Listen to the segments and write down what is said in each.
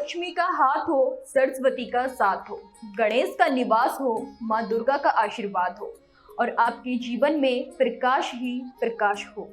लक्ष्मी का हाथ हो, सरस्वती का साथ हो, गणेश का निवास हो, माँ दुर्गा का आशीर्वाद हो और आपके जीवन में प्रकाश ही प्रकाश हो।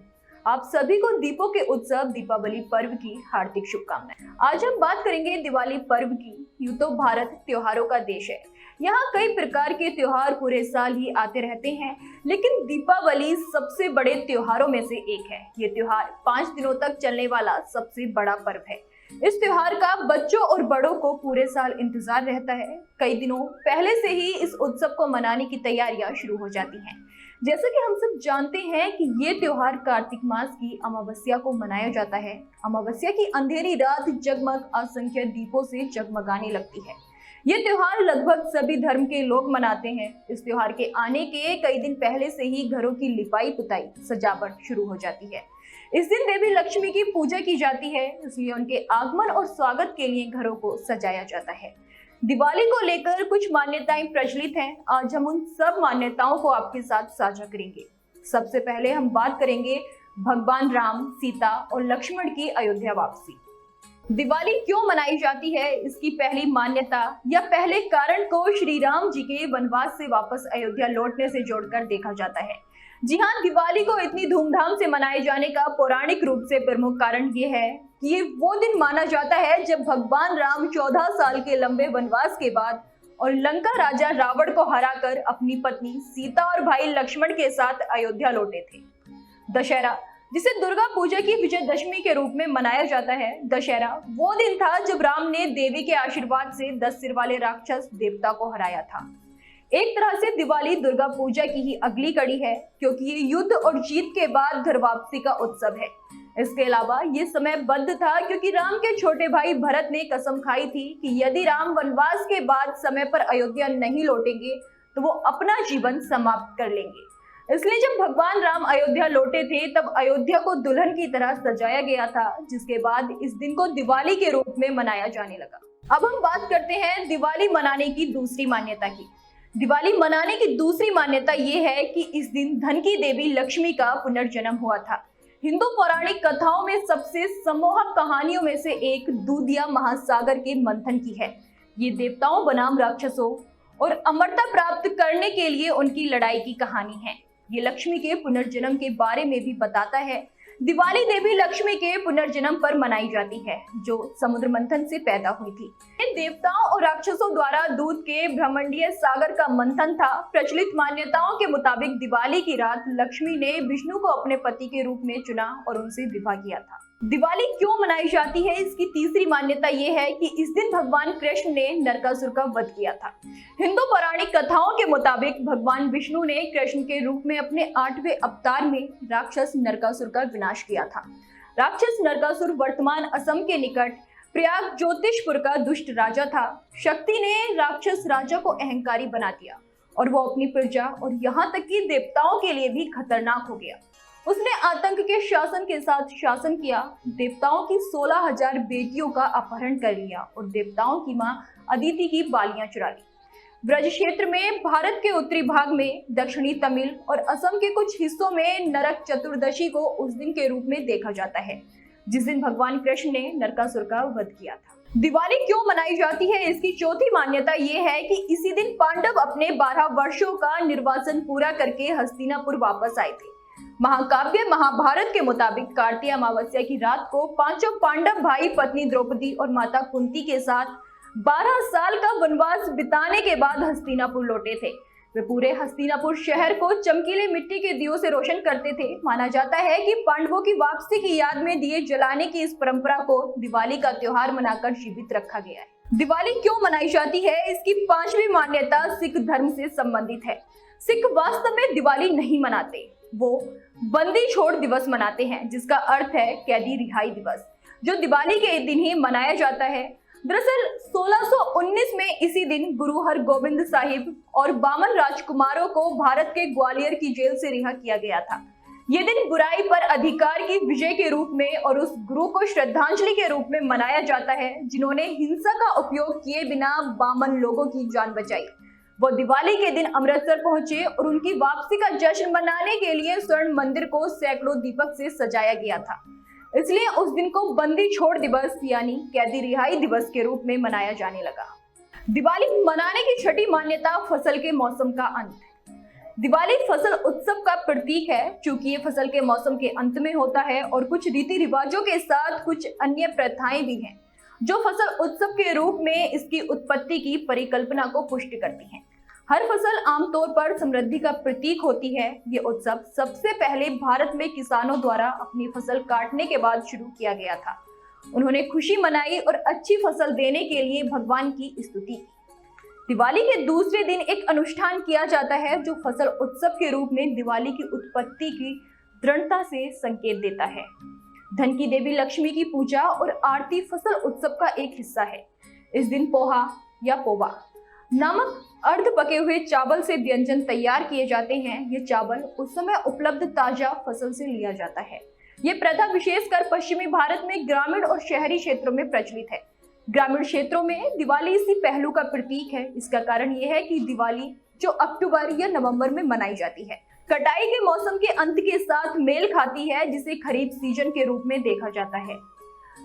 आप सभी को दीपों के उत्सव दीपावली पर्व की हार्दिक शुभकामनाएं। आज हम बात करेंगे दिवाली पर्व की। यूं तो भारत त्योहारों का देश है। यहाँ कई प्रकार के त्योहार पूरे साल ही आते रहते हैं, लेकिन दीपावली सबसे बड़े त्योहारों में से एक है। ये त्योहार 5 दिनों तक चलने वाला सबसे बड़ा पर्व है। इस त्योहार का बच्चों और बड़ों को पूरे साल इंतजार रहता है। कई दिनों पहले से ही इस उत्सव को मनाने की तैयारियां शुरू हो जाती हैं। जैसा कि हम सब जानते हैं कि ये त्योहार कार्तिक मास की अमावस्या को मनाया जाता है। अमावस्या की अंधेरी रात जगमग असंख्य दीपों से जगमगाने लगती है। ये त्योहार लगभग सभी धर्म के लोग मनाते हैं। इस त्योहार के आने के कई दिन पहले से ही घरों की लिपाई पुताई सजावट शुरू हो जाती है। इस दिन देवी लक्ष्मी की पूजा की जाती है, इसलिए उनके आगमन और स्वागत के लिए घरों को सजाया जाता है। दिवाली को लेकर कुछ मान्यताएं प्रचलित हैं। आज हम उन सब मान्यताओं को आपके साथ साझा करेंगे। सबसे पहले हम बात करेंगे भगवान राम, सीता और लक्ष्मण की अयोध्या वापसी। दिवाली क्यों मनाई जाती है, इसकी पहली मान्यता या पहले कारण को श्री राम जी के वनवास से वापस अयोध्या लौटने से जोड़कर देखा जाता है। जी हाँ, दिवाली को इतनी धूमधाम से मनाए जाने का पौराणिक रूप से प्रमुख कारण ये है कि ये वो दिन माना जाता है जब भगवान राम 14 साल के लंबे वनवास के बाद और लंका राजा रावण को हराकर अपनी पत्नी सीता और भाई लक्ष्मण के साथ अयोध्या लौटे थे। दशहरा, जिसे दुर्गा पूजा की विजयदशमी के रूप में मनाया जाता है, दशहरा वो दिन था जब राम ने देवी के आशीर्वाद से 10 सिर वाले राक्षस देवता को हराया था। एक तरह से दिवाली दुर्गा पूजा की ही अगली कड़ी है, क्योंकि ये युद्ध और जीत के बाद घर वापसी का उत्सव है। इसके अलावा ये समय बद्ध था क्योंकि राम के छोटे भाई भरत ने कसम खाई थी कि यदि राम वनवास के बाद समय पर अयोध्या नहीं लौटेंगे तो वो अपना जीवन समाप्त कर लेंगे। इसलिए जब भगवान राम अयोध्या लौटे थे तब अयोध्या को दुल्हन की तरह सजाया गया था, जिसके बाद इस दिन को दिवाली के रूप में मनाया जाने लगा। अब हम बात करते हैं दिवाली मनाने की दूसरी मान्यता की। दिवाली मनाने की दूसरी मान्यता ये है कि इस दिन धन की देवी लक्ष्मी का पुनर्जन्म हुआ था। हिंदू पौराणिक कथाओं में सबसे सम्मोहक कहानियों में से एक दूधिया महासागर के मंथन की है। ये देवताओं बनाम राक्षसों और अमरता प्राप्त करने के लिए उनकी लड़ाई की कहानी है। ये लक्ष्मी के पुनर्जन्म के बारे में भी बताता है। दिवाली देवी लक्ष्मी के पुनर्जन्म पर मनाई जाती है, जो समुद्र मंथन से पैदा हुई थी। इन देवताओं और राक्षसों द्वारा दूध के ब्रह्मांडीय सागर का मंथन था। प्रचलित मान्यताओं के मुताबिक दिवाली की रात लक्ष्मी ने विष्णु को अपने पति के रूप में चुना और उनसे विवाह किया था। दिवाली क्यों मनाई जाती है, इसकी तीसरी मान्यता ये है कि इस दिन भगवान कृष्ण ने नरकासुर का वध किया था। हिंदू पौराणिक कथाओं के मुताबिक भगवान विष्णु ने कृष्ण के रूप में अपने 8वें अवतार में राक्षस नरकासुर का विनाश किया था। राक्षस नरकासुर वर्तमान असम के निकट प्रयाग ज्योतिषपुर का दुष्ट राजा था। शक्ति ने राक्षस राजा को अहंकारी बना दिया और वो अपनी प्रजा और यहाँ तक कि देवताओं के लिए भी खतरनाक हो गया। उसने आतंक के शासन के साथ शासन किया, देवताओं की 16,000 बेटियों का अपहरण कर लिया और देवताओं की मां अदिति की बालियां चुरा ली। ब्रज क्षेत्र में, भारत के उत्तरी भाग में, दक्षिणी तमिल और असम के कुछ हिस्सों में नरक चतुर्दशी को उस दिन के रूप में देखा जाता है जिस दिन भगवान कृष्ण ने नरकासुर का वध किया था। दिवाली क्यों मनाई जाती है, इसकी चौथी मान्यता ये है कि इसी दिन पांडव अपने 12 वर्षों का निर्वासन पूरा करके हस्तिनापुर वापस आए थे। महाकाव्य महाभारत के मुताबिक कार्तिक अमावस्या की रात को पांचों पांडव भाई पत्नी द्रौपदी और माता कुंती के साथ 12 साल का वनवास बिताने के बाद हस्तिनापुर लौटे थे। वे पूरे हस्तिनापुर शहर को चमकीले मिट्टी के दियों से रोशन करते थे। माना जाता है कि पांडवों की वापसी की याद में दिए जलाने की इस परंपरा को दिवाली का त्योहार मनाकर जीवित रखा गया है। दिवाली क्यों मनाई जाती है, इसकी 5वीं मान्यता सिख धर्म से संबंधित है। सिख वास्तव में दिवाली नहीं मनाते, वो बंदी छोड़ दिवस मनाते हैं, जिसका अर्थ है कैदी रिहाई दिवस, जो दिवाली के दिन ही मनाया जाता है। दरअसल 1619 में इसी दिन गुरु हरगोबिंद साहिब और 52 राजकुमारों को भारत के ग्वालियर की जेल से रिहा किया गया था। ये दिन बुराई पर अधिकार की विजय के रूप में और उस गुरु को श्रद्धांजलि के रूप में मनाया जाता है जिन्होंने हिंसा का उपयोग किए बिना 52 लोगों की जान बचाई। वो दिवाली के दिन अमृतसर पहुंचे और उनकी वापसी का जश्न मनाने के लिए स्वर्ण मंदिर को सैकड़ों दीपक से सजाया गया था। इसलिए उस दिन को बंदी छोड़ दिवस यानी कैदी रिहाई दिवस के रूप में मनाया जाने लगा। दिवाली मनाने की छठी मान्यता फसल के मौसम का अंत। दिवाली फसल उत्सव का प्रतीक है, क्योंकि ये फसल के मौसम के अंत में होता है और कुछ रीति रिवाजों के साथ कुछ अन्य प्रथाएं भी हैं जो फसल उत्सव के रूप में इसकी उत्पत्ति की परिकल्पना को पुष्ट करती हैं। हर फसल आमतौर पर समृद्धि का प्रतीक होती है। ये उत्सव सबसे पहले भारत में किसानों द्वारा अपनी फसल काटने के बाद शुरू किया गया था। उन्होंने खुशी मनाई और अच्छी फसल देने के लिए भगवान की स्तुति की। दिवाली के दूसरे दिन एक अनुष्ठान किया जाता है जो फसल उत्सव के रूप में दिवाली की उत्पत्ति की दृढ़ता से संकेत देता है। धन की देवी लक्ष्मी की पूजा और आरती फसल उत्सव का एक हिस्सा है। इस दिन पोहा या पोवा नामक अर्ध पके हुए चावल से व्यंजन तैयार किए जाते हैं। ये चावल उस समय उपलब्ध ताजा फसल से लिया जाता है। ये प्रथा विशेषकर पश्चिमी भारत में ग्रामीण और शहरी क्षेत्रों में प्रचलित है। ग्रामीण क्षेत्रों में दिवाली इसी पहलू का प्रतीक है। इसका कारण यह है कि दिवाली जो अक्टूबर या नवंबर में मनाई जाती है, कटाई के मौसम के अंत के साथ मेल खाती है, जिसे खरीफ सीजन के रूप में देखा जाता है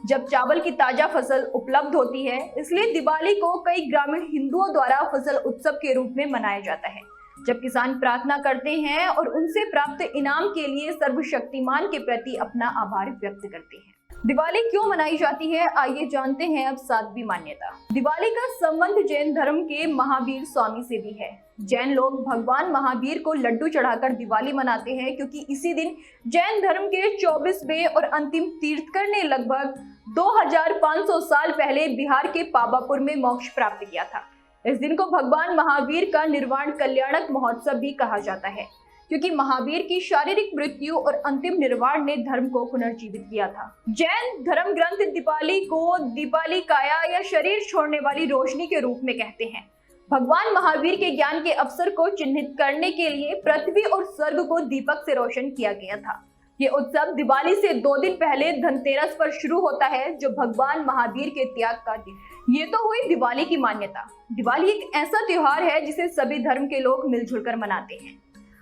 जब चावल की ताजा फसल उपलब्ध होती है। इसलिए दिवाली को कई ग्रामीण हिंदुओं द्वारा फसल उत्सव के रूप में मनाया जाता है, जब किसान प्रार्थना करते हैं और उनसे प्राप्त इनाम के लिए सर्वशक्तिमान के प्रति अपना आभार व्यक्त करते हैं। दिवाली क्यों मनाई जाती है, आइए जानते हैं अब सातवीं मान्यता। दिवाली का संबंध जैन धर्म के महावीर स्वामी से भी है। जैन लोग भगवान महावीर को लड्डू चढ़ाकर दिवाली मनाते हैं, क्योंकि इसी दिन जैन धर्म के 24वें और अंतिम तीर्थकर ने लगभग 2500 साल पहले बिहार के पावापुर में मोक्ष प्राप्त किया था। इस दिन को भगवान महावीर का निर्वाण कल्याणक महोत्सव भी कहा जाता है, क्योंकि महावीर की शारीरिक मृत्यु और अंतिम निर्वाण ने धर्म को पुनर्जीवित किया था। जैन धर्म ग्रंथ दीपावली को दीपाली काया या शरीर छोड़ने वाली रोशनी के रूप में कहते हैं। भगवान महावीर के ज्ञान के अवसर को चिन्हित करने के लिए पृथ्वी और स्वर्ग को दीपक से रोशन किया गया था। ये उत्सव दिवाली से 2 दिन पहले धनतेरस पर शुरू होता है, जो भगवान महावीर के त्याग का दिन। ये तो हुई दिवाली की मान्यता। दिवाली एक ऐसा त्योहार है जिसे सभी धर्म के लोग मिलजुल कर मनाते हैं।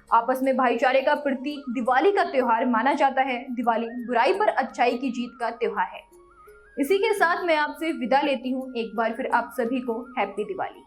आपस में भाईचारे का प्रतीक दिवाली का त्योहार माना जाता है। दिवाली बुराई पर अच्छाई की जीत का त्योहार है। इसी के साथ मैं आपसे विदा लेती हूँ। एक बार फिर आप सभी को हैप्पी दिवाली।